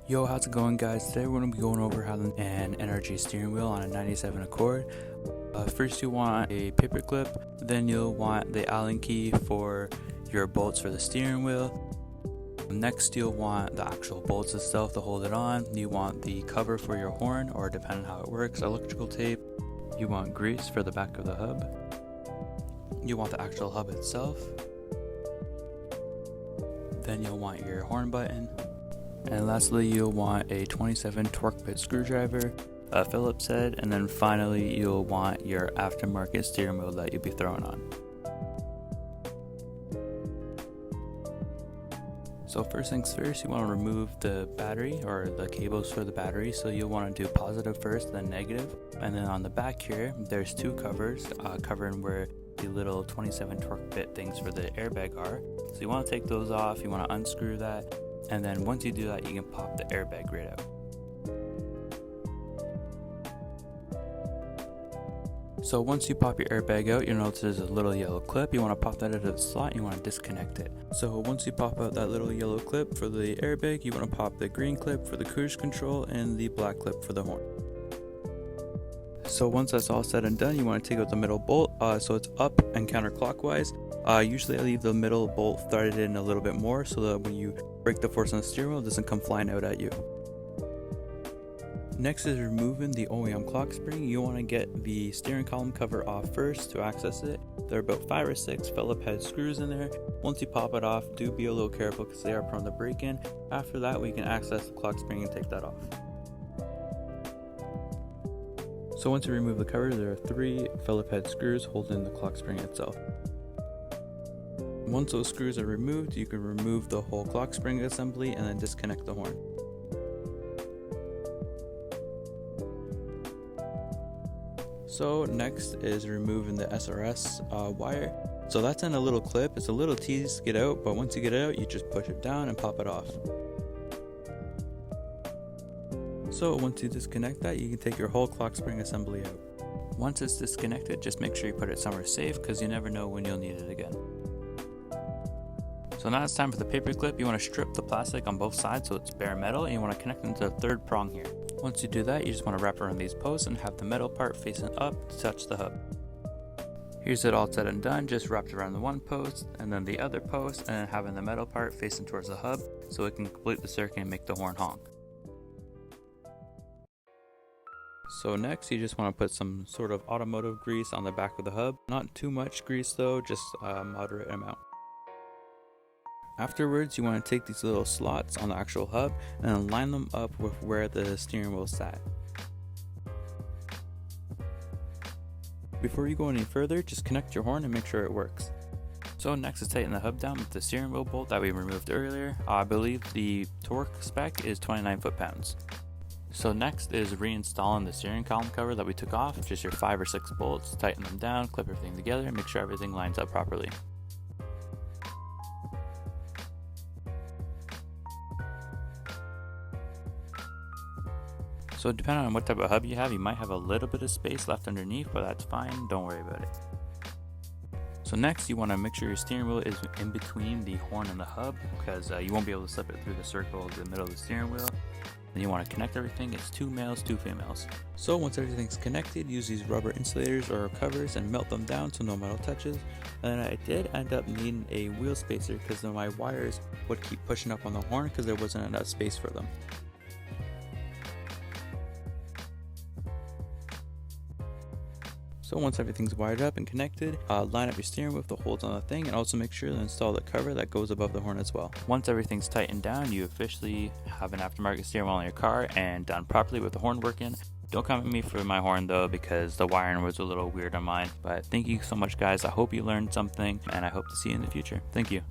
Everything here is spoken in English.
Yo, how's it going, guys? Today we're going to be going over how to an NRG steering wheel on a 97 Accord. First you want a paper clip, then you'll want the Allen key for your bolts for the steering wheel. Next you'll want the actual bolts itself to hold it on. You want the cover for your horn, or depending on how it works, electrical tape. You want grease for the back of the hub. You want the actual hub itself. Then you'll want your horn button. And lastly, you'll want a 27 torque bit screwdriver, a Phillips head, and then finally you'll want your aftermarket steering wheel that you'll be throwing on. So first things first, you want to remove the battery or the cables for the battery. So you'll want to do positive first, then negative. And then on the back here, there's two covers covering where the little 27 torque bit things for the airbag are. So you want to take those off, you want to unscrew that. And then once you do that, you can pop the airbag right out. So once you pop your airbag out, you'll notice there's a little yellow clip. You want to pop that out of the slot and you want to disconnect it. So once you pop out that little yellow clip for the airbag, you want to pop the green clip for the cruise control and the black clip for the horn. So once that's all said and done, you want to take out the middle bolt so it's up and counterclockwise. Usually I leave the middle bolt threaded in a little bit more so that when you break the force on the steering wheel, it doesn't come flying out at you. Next is removing the OEM clock spring. You want to get the steering column cover off first to access it. There are about 5 or 6 Phillips head screws in there. Once you pop it off, do be a little careful because they are prone to break in. After that, we can access the clock spring and take that off. So once you remove the cover, there are 3 Phillips head screws holding the clock spring itself. Once those screws are removed, you can remove the whole clock spring assembly and then disconnect the horn. So next is removing the SRS wire. So that's in a little clip. It's a little tease to get out, but once you get it out, you just push it down and pop it off. So once you disconnect that, you can take your whole clock spring assembly out. Once it's disconnected, just make sure you put it somewhere safe because you never know when you'll need it again. So now it's time for the paper clip. You want to strip the plastic on both sides so it's bare metal, and you want to connect them to the third prong here. Once you do that, you just want to wrap around these posts and have the metal part facing up to touch the hub. Here's it all said and done, just wrapped around the one post and then the other post, and then having the metal part facing towards the hub so it can complete the circuit and make the horn honk. So next, you just want to put some sort of automotive grease on the back of the hub. Not too much grease though, just a moderate amount. Afterwards, you want to take these little slots on the actual hub and then line them up with where the steering wheel sat. Before you go any further, just connect your horn and make sure it works. So next is tighten the hub down with the steering wheel bolt that we removed earlier. I believe the torque spec is 29 foot-pounds. So next is reinstalling the steering column cover that we took off, just your 5 or 6 bolts, tighten them down, clip everything together, and make sure everything lines up properly. So depending on what type of hub you have, you might have a little bit of space left underneath, but that's fine, don't worry about it. So next, you want to make sure your steering wheel is in between the horn and the hub, because you won't be able to slip it through the circle of the middle of the steering wheel. Then you want to connect everything. It's 2 males, 2 females. So once everything's connected, use these rubber insulators or covers and melt them down so no metal touches. And then I did end up needing a wheel spacer because then my wires would keep pushing up on the horn because there wasn't enough space for them. So once everything's wired up and connected, line up your steering wheel with the holes on the thing, and also make sure to install the cover that goes above the horn as well. Once everything's tightened down, you officially have an aftermarket steering wheel on your car and done properly with the horn working. Don't come at me for my horn though, because the wiring was a little weird on mine. But thank you so much, guys. I hope you learned something, and I hope to see you in the future. Thank you.